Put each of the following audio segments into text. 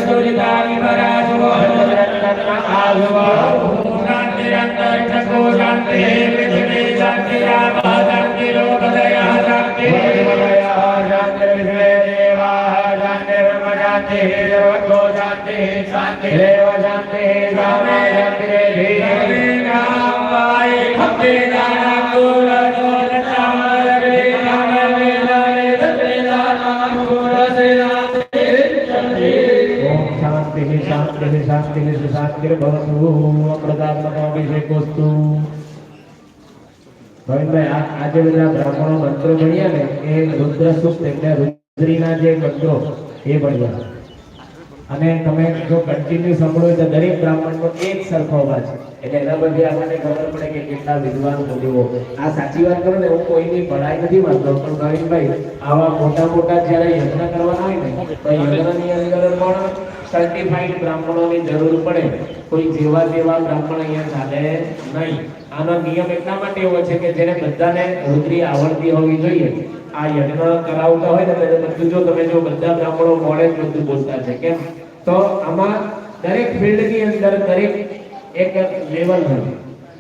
दुरितानि पराशुभो आशुभो शान्तिरन्तरिक्षको शान्तिः पृथिवी शान्तिरापः शान्तिरोगदयः शान्तिर्विमलयः शान्तिर्विश्वे देवाः शान्तिर्ब्रह्म शान्तिः सर्वतो शान्तिः शान्तिरेव शान्तिः सामा शान्तिरेधि रामाय शांति आज બધા બ્રાહ્મણો મંત્રો ભણ્યા ને એ રુદ્ર સૂક્ત એટલે રુદ્રીના જે મંત્રો એ ભણ્યા અને તમે જો કન્ટિન્યુ સાંભળો તો દરેક બ્રાહ્મણનો એક સરખો અવાજ એટલે એના પછી આપણને ખબર પડે કે કેટલા વિદ્વાન બોલીઓ આ સાચી વાત કરો ને હું કોઈની ભણાઈ નથી માનતો પણ નવીનભાઈ આવા મોટા મોટા જ્યારે યજ્ઞ કરવાના હોય ને તો યજ્ઞની અંદર પણ સર્ટિફાઈડ બ્રાહ્મણોની જરૂર પડે કોઈ જેવા તેવા બ્રાહ્મણ અહીંયા ચાલે નહીં આનો નિયમ એટલા માટે એવો છે કે જેને બધાને રુદ્રી આવડતી હોવી જોઈએ આ યજ્ઞ કરાવતા હોય ને તો બધું જો તમે જો બધા બ્રાહ્મણો મોડે જ બધું બોલતા છે કેમ તો આમાં દરેક ફિલ્ડની અંદર દરેક એક લેવલ હોય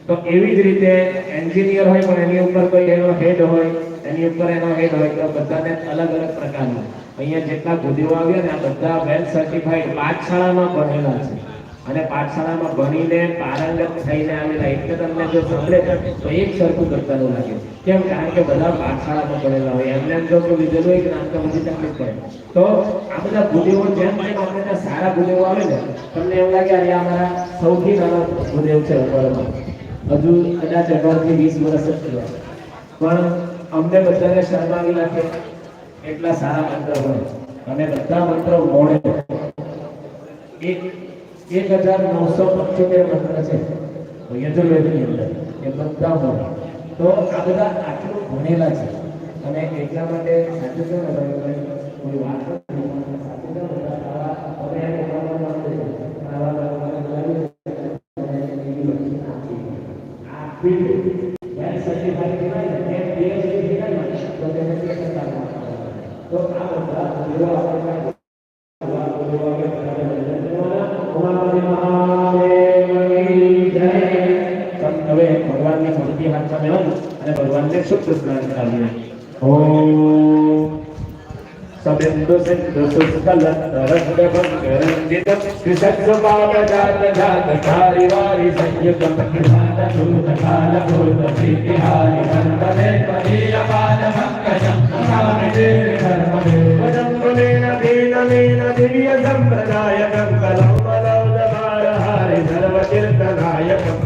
તો એવી જ રીતે એન્જિનિયર હોય પણ એની ઉપર કોઈ એનો હેડ હોય એની ઉપર એનો હેડ હોય તો બધાને અલગ અલગ પ્રકારના અહીંયા જેટલા ભૂદેવો આવ્યા ને આ બધા વેલ સર્ટિફાઈડ પાઠશાળામાં ભણેલા છે અને પાઠશાળામાં ભણીને પારંગત થઈને આવેલા એટલે તમને જો સાંભળે તો એક સરખું કરતાનું લાગે કેમ કારણ કે બધા પાઠશાળામાં ભણેલા હોય એમને જો લીધેલું હોય જ્ઞાન તો બધી તકલીફ પડે તો આ બધા ભૂદેવો જેમ જેમ આપણે સારા ભૂદેવો આવે ને તમને એવું લાગે અરે આ મારા સૌથી નાનો ભૂદેવ છે ઉંમરમાં હજુ કદાચ 18 થી 20 વર્ષ જ થયા પણ અમને બધાને શરમાવી નાખે એટલા સારા મંત્ર હોય અને બધા મંત્રો મોડે 1975 મંત્ર છે યજુર્વેદની અંદર એ બધા મોડે તો આ બધા આટલું ભણેલા છે અને એટલા માટે સાચું છે ને કોઈ વાત ભગવાનની મૂર્તિ હાથમાં લેવાની અને ભગવાનને શુદ્ધ સ્નાન કરાવીએ ઓમ સબેન્દુ સિંધુ સુસ્કલ રસગભંગરંજિત ત્રિસત્સપાદ જાત જાત ધારી વારી સંયુતમ કિસાન દૂત કાલ ભૂત પ્રીતિહારી વંદને પદીયપાદ મંગજમ નમામિ ધર્મમે વજંગલેન દીનમેન દિવ્ય સંપ્રદાયકં કલમ મલૌદભાર હારી સર્વતીર્થનાયકં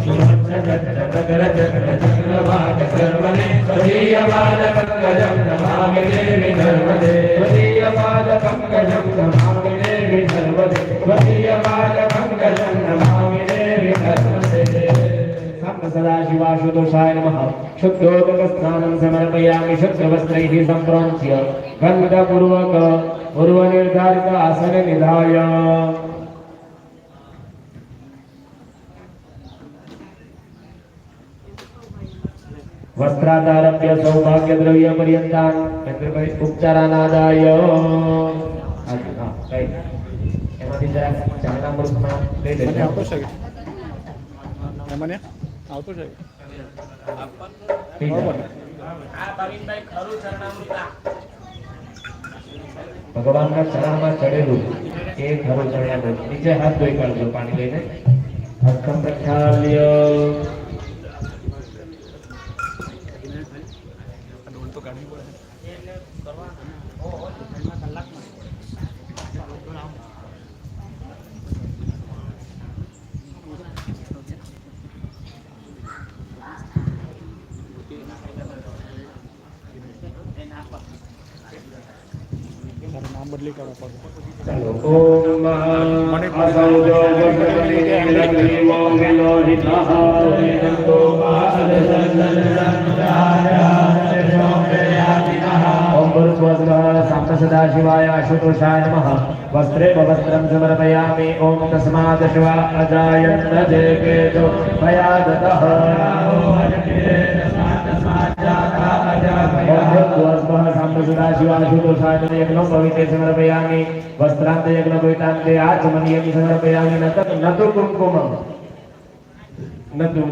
चक्रवाक सर्वने त्वदीयपाद पंकजं नमामि देवी धर्मदे त्वदीयपाद पंकजं नमामि देवी धर्मदे त्वदीयपाद पंकजं नमामि देवी धर्मदे सदाशिवाशुतोषाय नमः शुद्धोदकस्नानं समर्पयामि शुद्धवस्त्रैः सम्प्रोच्य गन्धपूर्वक पूर्वनिर्धारित आसने निधाय वस्त्रादारभ्य सौभाग्य द्रव्य पर्यंतान उपचारानादाय एमांथी जरा चरणामृतમાં લઈ લેજો આવતો છે એમને આવતો છે બરાબર આ ભાવિનભાઈ ખરું ચરણામૃત ભગવાનના ચરણમાં ચડેલું એ ખરું ચરણામૃત નીચે હાથ ધોઈ કાઢજો પાણી લઈને હસ્તમ પ્રક્ષાલ્ય नाम बदली करना पड़ेगा। ओम असौजो वक्रमणि लक्ष्मीवो विलोहितः नंदो आदसंदन ओम भूर्भुवस्वः सदाशिवाय आशुतोषाय नमः। वस्त्रे वस्त्रं समर्पयामि। ओम तस्मात् शिवा अजायन्त जेकेतो मया दतः सदाशिवाशुतोषाय यज्ञं पवित्रे समर्पयामि वस्त्रान्ते यज्ञोपवीतान्ते आचमनीयं समर्पयामि न तु कुङ्कुमं न तु